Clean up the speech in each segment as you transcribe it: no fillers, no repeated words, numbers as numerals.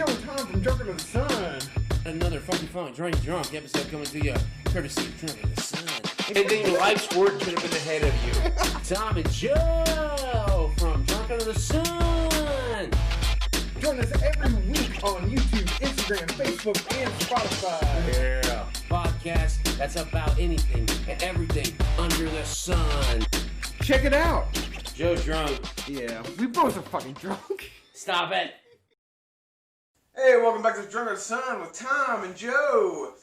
Joe and Tom from Drunk Under the Sun. Another funky funk, drunk episode coming to you courtesy of Drunk Under the Sun. Anything in life's work could have been ahead of you. Tom and Joe from Drunk Under the Sun. Join us every week on YouTube, Instagram, Facebook, and Spotify. Yeah. Podcast that's about anything and everything under the sun. Check it out. Joe's drunk. Yeah, we both are fucking drunk. Stop it. Hey, welcome back to Drunk Under the Sun with Tom and Joe.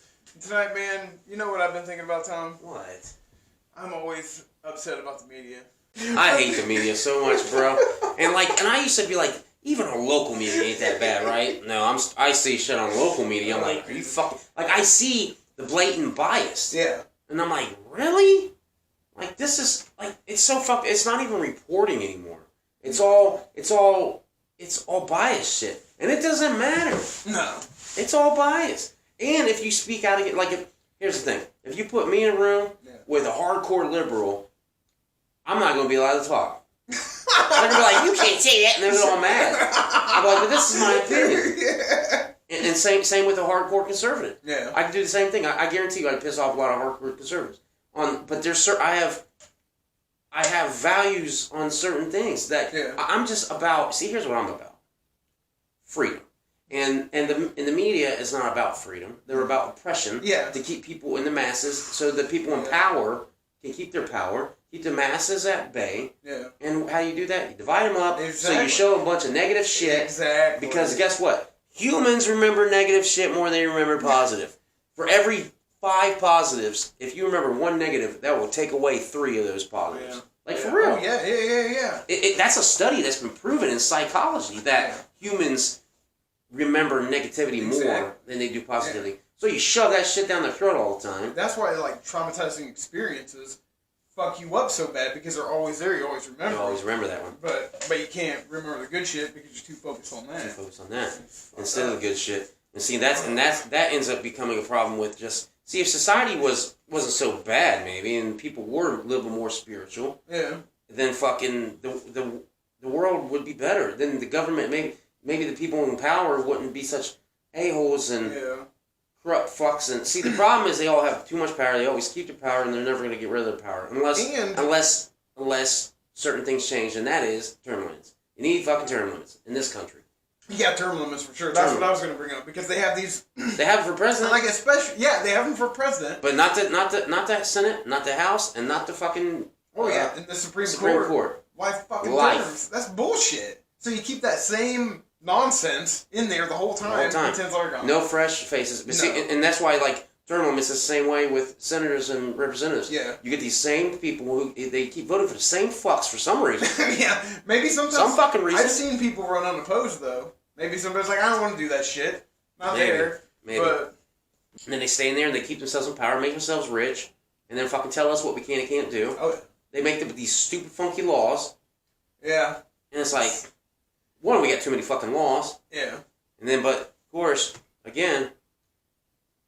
Tonight, man, you know what I've been thinking about, Tom? What? I'm always upset about the media. I hate the media so much, bro. And I used to be like, even on local media ain't that bad, right? No, I see shit on local media. I'm like, are you fucking... Like, I see the blatant bias. Yeah. And I'm like, really? Like, this is... Like, it's so fucking... It's not even reporting anymore. It's all bias shit. And it doesn't matter. No. It's all bias. And if you speak out against... Like, here's the thing. If you put me in a room with a hardcore liberal, I'm not going to be allowed to talk. They're going to be like, you can't say that, and they're all mad. I'm like, but this is my opinion. Yeah. And same with a hardcore conservative. Yeah. I can do the same thing. I guarantee you I piss off a lot of hardcore conservatives. But there's I have values on certain things that I'm just about. See, here's what I'm about: freedom. And the media is not about freedom. They're about oppression. Yeah. To keep people in the masses, so that people in power can keep their power, keep the masses at bay. Yeah. And how do you do that? You divide them up. Exactly. So you show a bunch of negative shit. Exactly. Because guess what? Humans remember negative shit more than they remember positive. For every 5 positives, if you remember one negative, that will take away 3 of those positives. Yeah. Like, for real. Oh, yeah. That's a study that's been proven in psychology, that humans remember negativity more than they do positivity. Yeah. So you shove that shit down their throat all the time. That's why, like, traumatizing experiences fuck you up so bad, because they're always there. You always remember. You always remember that one. But you can't remember the good shit because you're too focused on that. Instead of the good shit. And see, that ends up becoming a problem with just... See, if society wasn't so bad, maybe, and people were a little more spiritual, then fucking the world would be better. Then the government, maybe the people in power wouldn't be such a-holes and corrupt fucks. And see, the problem is they all have too much power. They always keep their power, and they're never going to get rid of their power unless certain things change, and that is term limits. You need fucking term limits in this country. Yeah, term limits for sure. That's what I was going to bring up, because they have these. They have it for president, like especially they have them for president, but not the Senate, not the House, and not the fucking. In the Supreme Court. Why fucking terms? That's bullshit. So you keep that same nonsense in there the whole time. No fresh faces. But see, and that's why, like, term limits is the same way with senators and representatives. Yeah. You get these same people who they keep voting for the same fucks for some reason. Maybe sometimes. Some fucking reason. I've seen people run unopposed, though. Maybe somebody's like, I don't want to do that shit. Not there. Maybe. But... And then they stay in there and they keep themselves in power, make themselves rich, and then fucking tell us what we can and can't do. Oh, yeah. They make these stupid, funky laws. Yeah. And it's like, one, we got too many fucking laws. Yeah. And then, but, of course, again,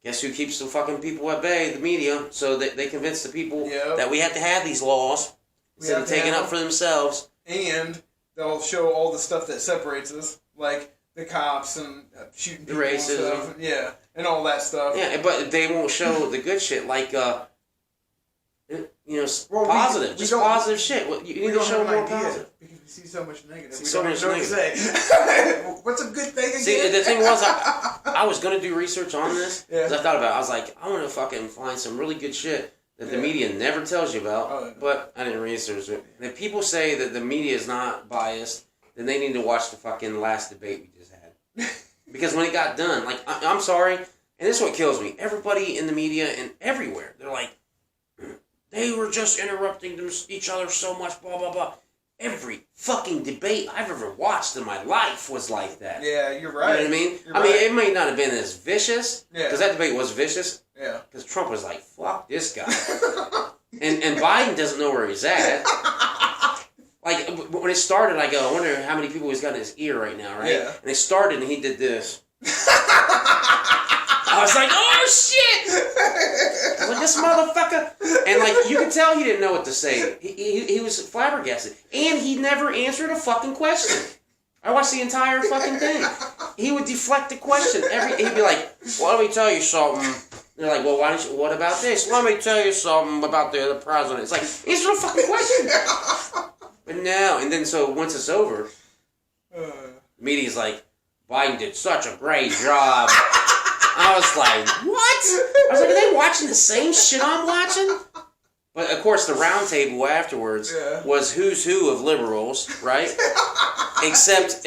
guess who keeps the fucking people at bay? The media. So they convince the people that we have to have these laws instead of taking up for themselves. And they'll show all the stuff that separates us, like the cops and shooting people, the racism, and stuff. And all that stuff. Yeah, but they won't show the good shit, like positive, just positive shit. You need to show more positive. Because we see so much negative. So much negative. What's a good thing again? See, the thing was, I was gonna do research on this. Because I thought about it. I was like, I want to fucking find some really good shit that the media never tells you about. But I didn't research it. And if people say that the media is not biased, then they need to watch the fucking last debate we just had. Because when it got done, like, I'm sorry, and this is what kills me. Everybody in the media and everywhere, they're like, they were just interrupting each other so much, blah, blah, blah. Every fucking debate I've ever watched in my life was like that. Yeah, you're right. You know what I mean? It may not have been as vicious, because that debate was vicious. Yeah. Because Trump was like, fuck this guy. and Biden doesn't know where he's at. Like, when it started, I go, I wonder how many people he's got in his ear right now, right? Yeah. And it started, and he did this. I was like, oh, shit! I was like, this motherfucker. And, like, you could tell he didn't know what to say. He was flabbergasted. And he never answered a fucking question. I watched the entire fucking thing. he would deflect the question. He'd be like, well, let me tell you something. They're like, well, what about this? Let me tell you something about the other president. It's like, answer the fucking question. But no, and then so once it's over, the media's like, Biden did such a great job. I was like, what? I was like, are they watching the same shit I'm watching? But of course, the round table afterwards was who's who of liberals, right? Except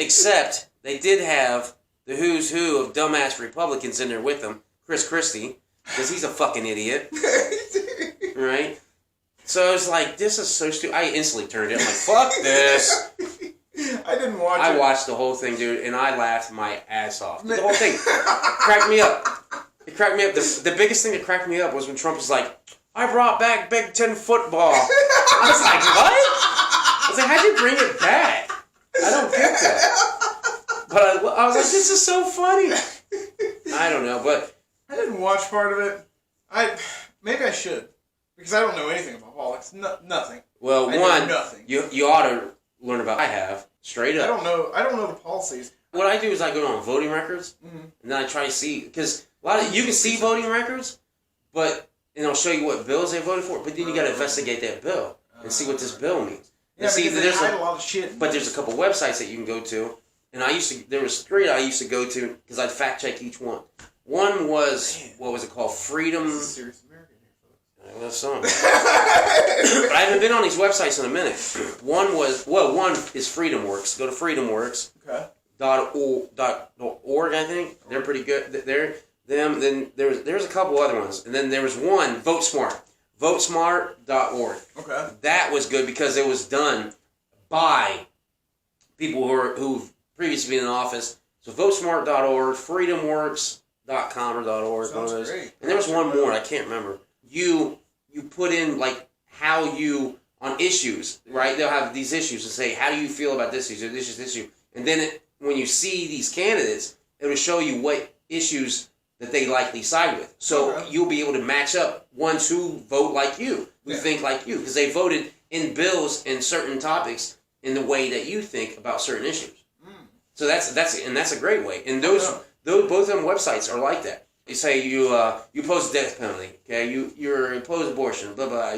they did have the who's who of dumbass Republicans in there with them, Chris Christie, because he's a fucking idiot, right? So it's like, this is so stupid. I instantly turned it. I'm like, fuck this. I didn't watch it. I watched the whole thing, dude, and I laughed my ass off. The whole thing cracked me up. It cracked me up. The biggest thing that cracked me up was when Trump was like, I brought back Big Ten football. I was like, what? I was like, how'd you bring it back? I don't get that. But I was like, this is so funny. I don't know, but... I didn't watch part of it. Maybe I should. Because I don't know anything about politics. Nothing. Well, nothing. You ought to learn about... I have. Straight up. I don't know the policies. What I do is I go on voting records, and then I try to see... Because you can see voting records, but... And it'll show you what bills they voted for, but then you got to investigate that bill and see what this bill means. Yeah, see, there's a lot of shit. But there's a couple websites that you can go to, and there was 3 I used to go to because I'd fact check each one. One was what was it called? Freedom. This is serious American here, folks. I love some. But I haven't been on these websites in a minute. One is FreedomWorks. Go to FreedomWorks. Okay. .org, I think. They're pretty good. Then there's a couple other ones, and then there was one, VoteSmart, votesmart.org. Okay. That was good because it was done by people who've previously been in office. So votesmart.org, freedomworks.com or .org. Sounds great. And there was one more, I can't remember. You put in like how you on issues, right? They'll have these issues and say, how do you feel about this issue, this issue, and then when you see these candidates, it'll show you what issues that they likely side with. So you'll be able to match up ones who vote like you, who think like you, because they voted in bills and certain topics in the way that you think about certain issues. So that's a great way. And those both of them websites are like that. You say you oppose the death penalty, okay? You're oppose abortion, blah blah.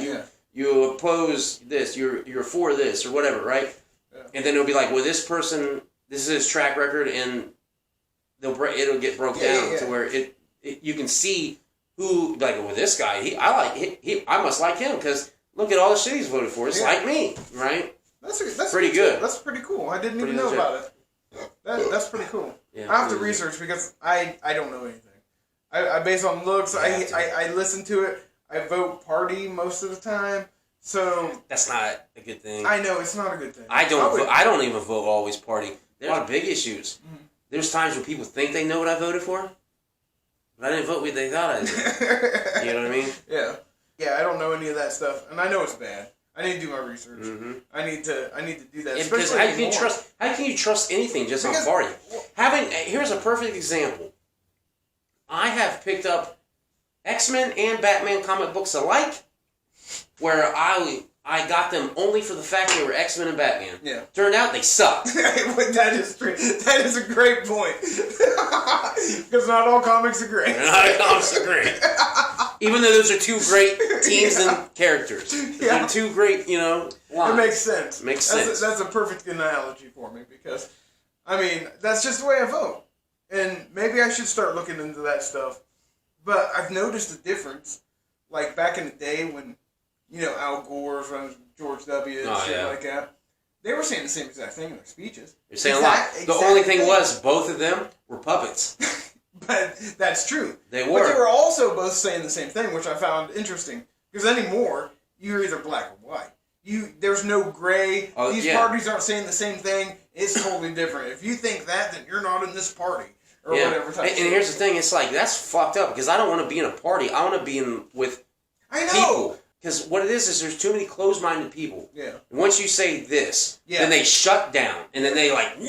You oppose this. You're for this or whatever, right? Yeah. And then it'll be like, well, this person, this is his track record, and it'll get broke down to where you can see who, like, well, this guy, I must like him because look at all the shit he's voted for. It's like me, right? That's pretty good. That's pretty cool. I didn't even know about it. That's pretty cool. Yeah, I have to research because I don't know anything. I base on looks. I listen to it. I vote party most of the time. So that's not a good thing. I know it's not a good thing. I don't even vote always party. There's a lot of big issues. Mm-hmm. There's times when people think they know what I voted for, but I didn't vote what they thought I did. You know what I mean? Yeah. Yeah, I don't know any of that stuff, and I know it's bad. I need to do my research. Mm-hmm. I need to do that. Yeah, because how can you trust anything just on party? Here's a perfect example. I have picked up X-Men and Batman comic books alike, where I got them only for the fact they were X-Men and Batman. Yeah. Turned out they sucked. That is a great point. Because not all comics are great. Not all comics are great. Even though those are two great teams and characters. They're two great, lines. It makes sense. Makes sense. That's a perfect analogy for me because, I mean, that's just the way I vote. And maybe I should start looking into that stuff. But I've noticed a difference. Like back in the day when, Al Gore was running George W. and shit like that. They were saying the same exact thing in their speeches. They're saying a lot. The only thing was both of them were puppets. But that's true. They were. But they were also both saying the same thing, which I found interesting. Because anymore, you're either black or white. There's no gray. These parties aren't saying the same thing. It's totally different. If you think that, then you're not in this party. Or whatever type and here's the thing. It's like, that's fucked up. Because I don't want to be in a party. I want to be with people. Because what it is there's too many closed-minded people. Yeah. And once you say this, then they shut down. And then they like, no,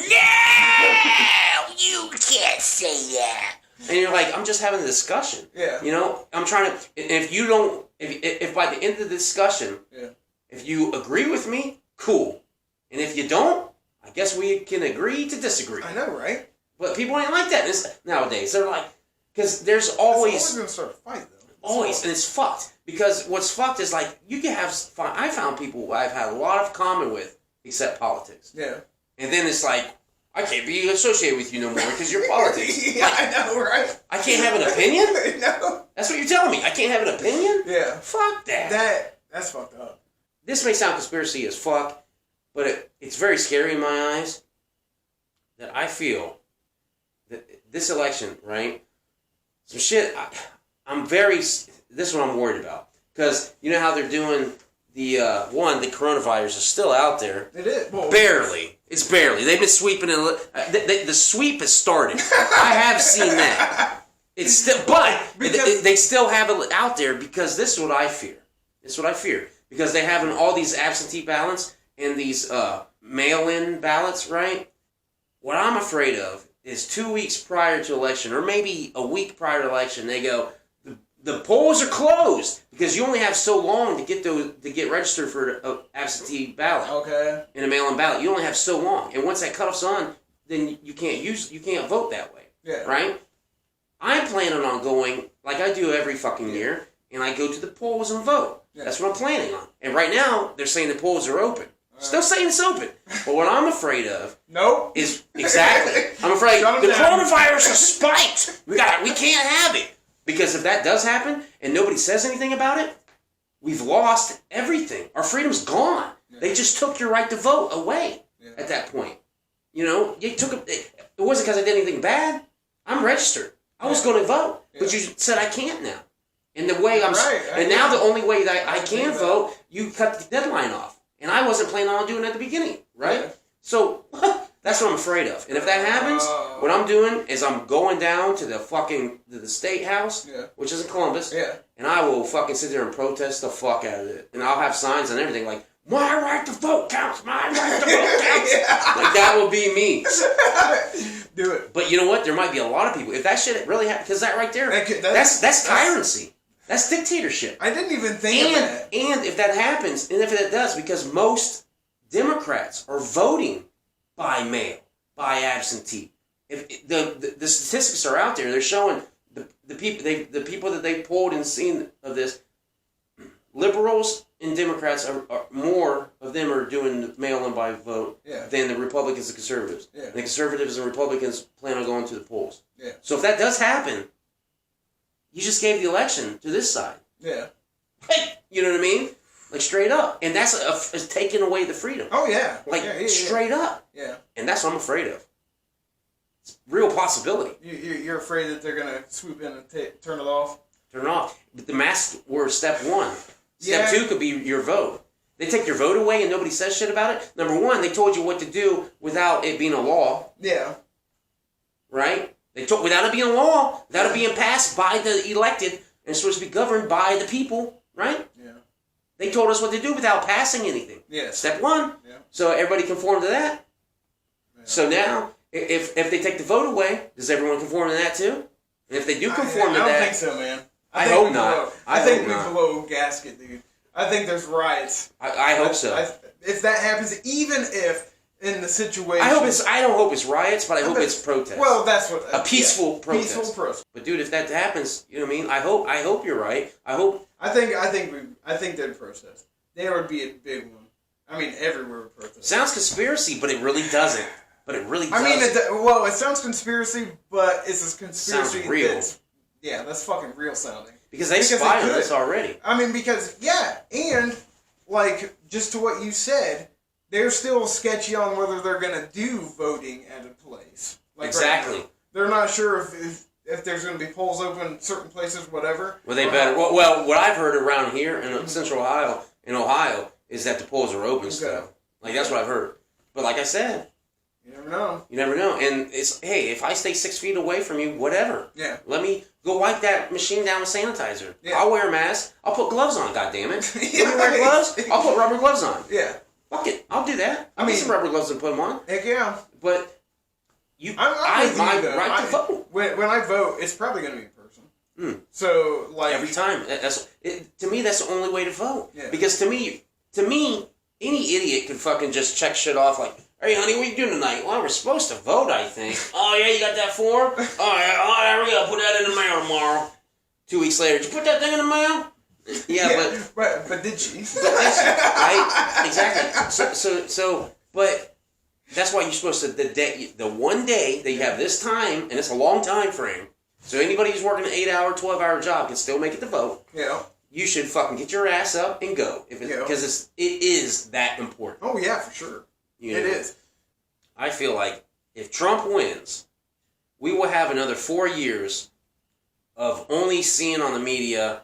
you can't say that. And you're like, I'm just having a discussion. Yeah. I'm trying to, if by the end of the discussion, if you agree with me, cool. And if you don't, I guess we can agree to disagree. I know, right? But people ain't like that nowadays. They're like, because there's It's always always going to start a fight, though. always, and it's fucked. Because what's fucked is like you can have fun. I found people I've had a lot of common with, except politics. Yeah. And then it's like, I can't be associated with you no more because you're politics. Yeah, I know, right? I can't have an opinion? No. That's what you're telling me. I can't have an opinion? Yeah. Fuck that. That's fucked up. This may sound conspiracy as fuck, but it's very scary in my eyes that I feel that this election, right? Some shit, this is what I'm worried about. Because you know how they're doing the coronavirus is still out there. It is. Well, Barely. It's barely. They've been sweeping it. The sweep has started. I have seen that. It's still, but they still have it out there because this is what I fear. This is what I fear. Because they have all these absentee ballots and these mail-in ballots, right? What I'm afraid of is 2 weeks prior to election, or maybe a week prior to election, they go, the polls are closed because you only have so long to get registered for an absentee ballot. Okay. In a mail-in ballot, you only have so long, and once that cutoff's on, then you can't vote that way. Yeah. Right. I'm planning on going like I do every fucking year, and I go to the polls and vote. Yeah. That's what I'm planning on. And right now, they're saying the polls are open. Still saying it's open. But what I'm afraid of is exactly. I'm afraid the coronavirus has spiked. We can't have it. Because if that does happen and nobody says anything about it, we've lost everything. Our freedom's gone. Yeah. They just took your right to vote away at that point. You know, you took it wasn't because I did anything bad. I'm registered. I was going to vote, but you said I can't now. And the way now the only way that I can vote, you cut the deadline off. And I wasn't planning on doing it at the beginning, right? Yeah. So that's what I'm afraid of. And if that happens, what I'm doing is I'm going down to the state house, which is in Columbus, and I will fucking sit there and protest the fuck out of it. And I'll have signs and everything like, my right to vote counts, my right to vote counts. Like that will be me. Do it. But you know what? There might be a lot of people. If that shit really happens, because that right there, that's tyrancy. That's dictatorship. I didn't even think of that. And if that happens, and if it does, because most Democrats are voting by mail, by absentee. If the statistics are out there, they're showing the people that they polled and seen of this, liberals and Democrats are more of them are doing mail-in by vote than the Republicans and conservatives. Yeah. The conservatives and Republicans plan on going to the polls. Yeah. So if that does happen, you just gave the election to this side. Yeah. You know what I mean? Like straight up. And that's taking away the freedom. Oh, yeah. Like straight up. Yeah. And that's what I'm afraid of. It's a real possibility. You're afraid that they're going to swoop in and turn it off? Turn it off. But the masks were step one. Step two could be your vote. They take your vote away and nobody says shit about it. Number one, they told you what to do without it being a law. Yeah. Right? Without it being a law, without it being passed by the elected, and it's supposed to be governed by the people, right? Yeah. They told us what to do without passing anything. Yeah. Step one. Yeah. So everybody conform to that. Yeah. So now, if they take the vote away, does everyone conform to that too? And if they do conform to that... I don't think so, man. I hope not. I think we blow gasket, dude. I think there's riots. I hope so. If that happens, even if... in the situation, I don't hope it's riots, but I hope it's protest. Well, that's what a peaceful protest. Peaceful protest. But dude, if that happens, you know what I mean. I hope you're right. I think they'd protest. There would be a big one. I mean, everywhere would protest. Sounds conspiracy, but it really doesn't. I mean, it sounds conspiracy, but it's a conspiracy. Sounds real. That's fucking real sounding. Because they spy on us already. I mean, and like just to what you said. They're still sketchy on whether they're going to do voting at a place. Like exactly. Right, they're not sure if there's going to be polls open in certain places, whatever. Well, they better. Well, what I've heard around here in Central Ohio, is that the polls are open still. Like, that's what I've heard. But like I said... You never know. You never know. And it's, hey, if I stay 6 feet away from you, whatever. Yeah. Let me go wipe that machine down with sanitizer. Yeah. I'll wear a mask. I'll put gloves on, goddammit. You want me to wear gloves? I'll put rubber gloves on. Yeah. Fuck it, I'll do that. I'll get some rubber gloves and put them on. Heck yeah. But I have my right to vote. When I vote, it's probably going to be in person. Mm. So, like... Every time. To me, that's the only way to vote. Yeah. Because to me, any idiot could fucking just check shit off like, Hey, honey, what you doing tonight? Well, we're supposed to vote, I think. Oh, yeah, you got that form? Oh, yeah, there we go. Put that in the mail tomorrow. 2 weeks later, did you put that thing in the mail? Yeah, but did she? Right? Exactly. But that's why you're supposed to, the one day that you have this time, and it's a long time frame, so anybody who's working an 8-hour, 12-hour job can still make it to vote. Yeah. You should fucking get your ass up and go. Because it is that important. Oh, yeah, for sure. It is. I feel like if Trump wins, we will have another 4 years of only seeing on the media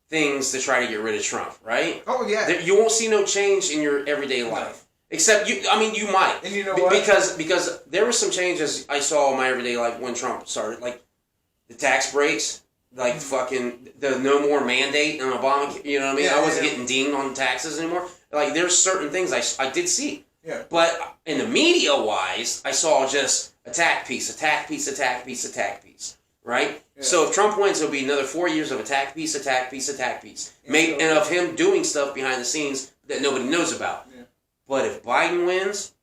things to try to get rid of Trump, right? Oh, yeah. You won't see no change in your everyday life. Except, you might. And you know what? Because there were some changes I saw in my everyday life when Trump started. Like, the tax breaks, like fucking the no more mandate on Obama, you know what I mean? Yeah, I wasn't getting dinged on taxes anymore. Like, there's certain things I did see. Yeah. But in the media-wise, I saw just attack piece, right? Yeah. So if Trump wins, it'll be another 4 years of attack piece. And of him doing stuff behind the scenes that nobody knows about. Yeah. But if Biden wins,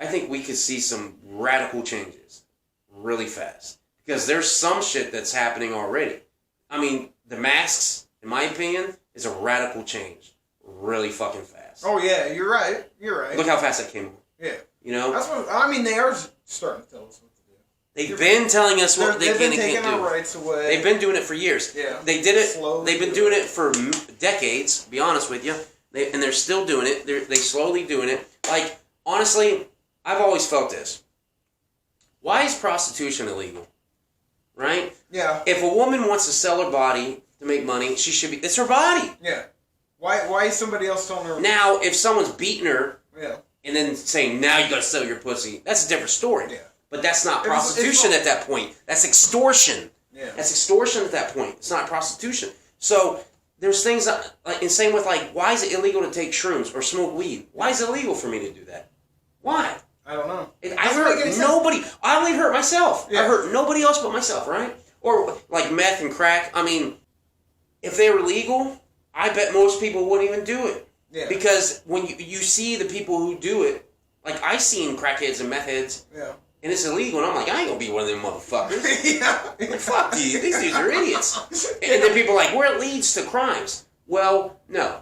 I think we could see some radical changes really fast. Because there's some shit that's happening already. I mean, the masks, in my opinion, is a radical change. Really fucking fast. Oh, yeah, you're right. Look how fast that came on. Yeah. You know? That's what, I mean, they are starting to tell us what to do. They've been telling us what they can and can't do. They've been taking our rights away. They've been doing it for years. Yeah. They did it. Slowly they've been doing it for decades, to be honest with you. And they're still doing it. They slowly doing it. Like, honestly, I've always felt this. Why is prostitution illegal? Right? Yeah. If a woman wants to sell her body to make money, she should be... It's her body. Yeah. Why is somebody else telling her... Now, if someone's beating her... Yeah. And then saying, now you gotta sell your pussy, that's a different story. Yeah. But that's not prostitution at that point. That's extortion. Yeah. That's extortion at that point. It's not prostitution. So, there's things that... and same with, like, why is it illegal to take shrooms or smoke weed? Why is it illegal for me to do that? Why? I don't know. I hurt nobody. I only hurt myself. Yeah. I hurt nobody else but myself, right? Or like meth and crack. I mean, if they were legal, I bet most people wouldn't even do it. Yeah. Because when you see the people who do it, like I seen crackheads and meth heads, yeah, and it's illegal, and I'm like, I ain't gonna be one of them motherfuckers. Yeah. Like, fuck you. These dudes are idiots. And then people are like, well, it leads to crimes. Well, no.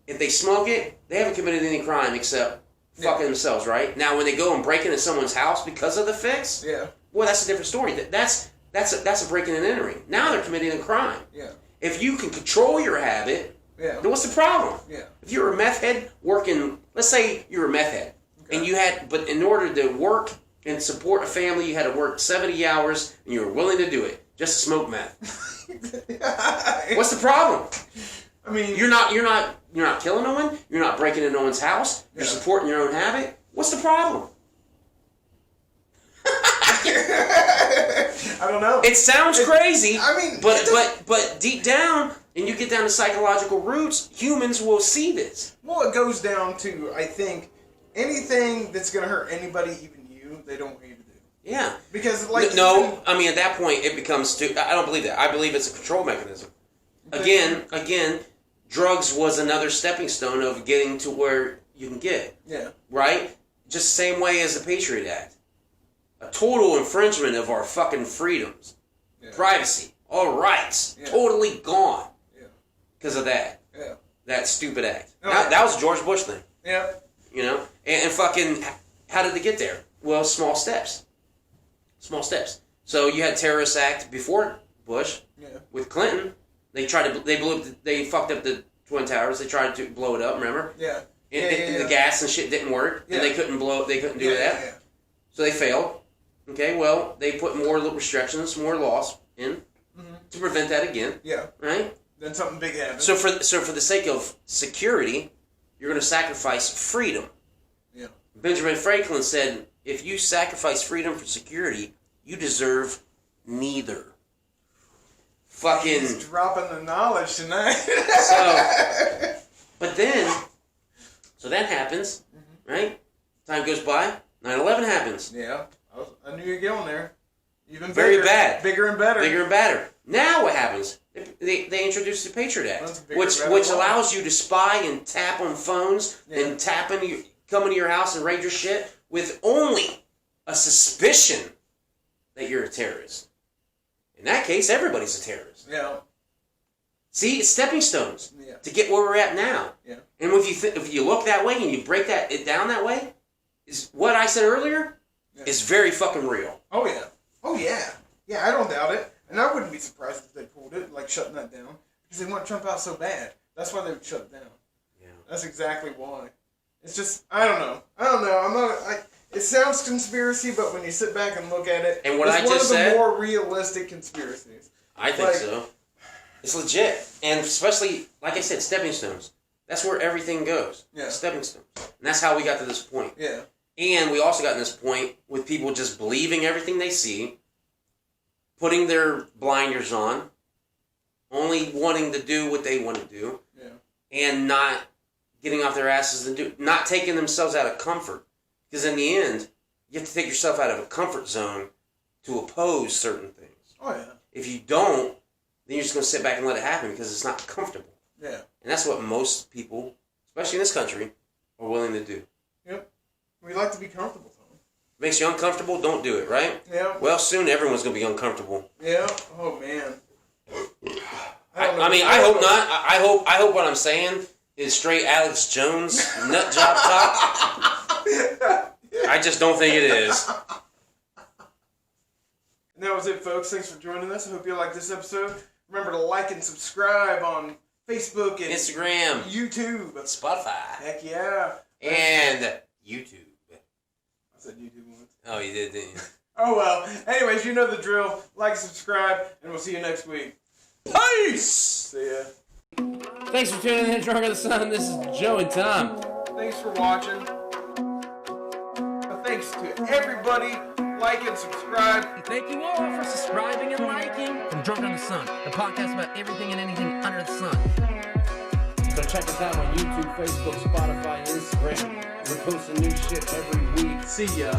If they smoke it, they haven't committed any crime except fucking themselves, right? Now, when they go and break into someone's house because of the fix, well, that's a different story. That's a breaking and entering. Now they're committing a crime. Yeah. If you can control your habit, then what's the problem? Yeah. If you're a meth head working, let's say you're a meth head, and but in order to work and support a family, you had to work 70 hours, and you were willing to do it just to smoke meth. What's the problem? I mean, you're not killing no one. You're not breaking into no one's house. You're supporting your own habit. What's the problem? I don't know. It sounds crazy. I mean, but deep down, and you get down to psychological roots, humans will see this. Well, it goes down to, I think, anything that's going to hurt anybody, even you, they don't want you to do. Yeah. Because like no, I mean at that point it becomes too. I don't believe that. I believe it's a control mechanism. Again. Drugs was another stepping stone of getting to where you can get. Yeah. Right? Just the same way as the Patriot Act. A total infringement of our fucking freedoms. Yeah. Privacy. All rights. Yeah. Totally gone. Yeah. Because of that. Yeah. That stupid act. Oh, that was a George Bush thing. Yeah. You know? And fucking, how did they get there? Well, small steps. Small steps. So you had Terrorist Act before Bush. Yeah. With Clinton. They fucked up the Twin Towers. They tried to blow it up, remember? Yeah. And the gas and shit didn't work. Yeah. And they couldn't do that. Yeah. So they failed. Okay, well, they put more restrictions, more laws in to prevent that again. Yeah. Right? Then something big happened. So for the sake of security, you're going to sacrifice freedom. Yeah. Benjamin Franklin said, if you sacrifice freedom for security, you deserve neither. Fucking... He's dropping the knowledge tonight. So that happens, right? Time goes by, 9/11 happens. Yeah, I knew you were going there. Even bigger, very bad. Bigger and better. Bigger and better. Now what happens? They introduced the Patriot Act, which allows you to spy and tap on phones and tap in your... come into your house and raid your shit with only a suspicion that you're a terrorist. In that case, everybody's a terrorist. Yeah. See, it's stepping stones to get where we're at now. Yeah. And if you look that way and you break it down that way, is what I said earlier is very fucking real. Oh yeah. Oh yeah. Yeah, I don't doubt it. And I wouldn't be surprised if they pulled it, like shutting that down, because they want Trump out so bad. That's why they would shut it down. Yeah. That's exactly why. It's just I don't know. I'm not. It sounds conspiracy, but when you sit back and look at it, and what it's I just said, one of the more realistic conspiracies. I think so. It's legit, and especially like I said, stepping stones. That's where everything goes. Yeah. Stepping stones, and that's how we got to this point. Yeah. And we also got to this point with people just believing everything they see, putting their blinders on, only wanting to do what they want to do, and not getting off their asses and not taking themselves out of comfort. Because in the end, you have to take yourself out of a comfort zone to oppose certain things. Oh yeah. If you don't, then you're just going to sit back and let it happen because it's not comfortable. Yeah. And that's what most people, especially in this country, are willing to do. Yep. We like to be comfortable. Makes you uncomfortable, don't do it, right? Yeah. Well, soon everyone's going to be uncomfortable. Yeah. Oh, man. I hope not. I hope what I'm saying is straight Alex Jones nut job talk. I just don't think it is. And that was it, folks. Thanks for joining us. I hope you liked this episode. Remember to like and subscribe on Facebook and Instagram, YouTube, Spotify. Heck yeah. And YouTube. I said YouTube once. Oh, you did, didn't you? Oh, well. Anyways, you know the drill. Like, subscribe, and we'll see you next week. Peace! See ya. Thanks for tuning in to Drunk of the Sun. This is Joe and Tom. Thanks for watching. Thanks to everybody. Like and subscribe. And thank you all for subscribing and liking from Drunk on the Sun, the podcast about everything and anything under the sun. So check us out on YouTube, Facebook, Spotify, and Instagram. We're posting new shit every week. See ya.